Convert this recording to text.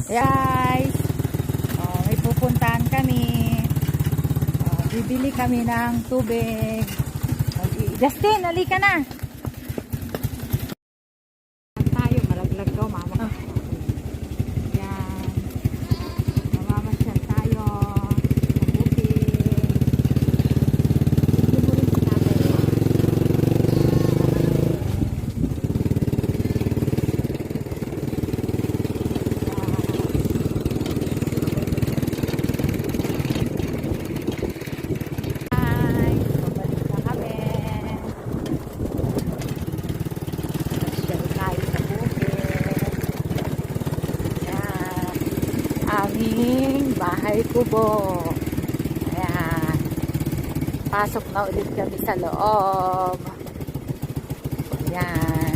Guys, may pupuntahan kami. Bibili kami ng tubig. Justin, halika na. Tayo, malaglag daw, mama. Yan. Mamamasyal tayo. Mabuti. Hindi mo rin sinabi. Aming bahay kubo. Ayan. Pasok na ulit kami sa loob. Ayan.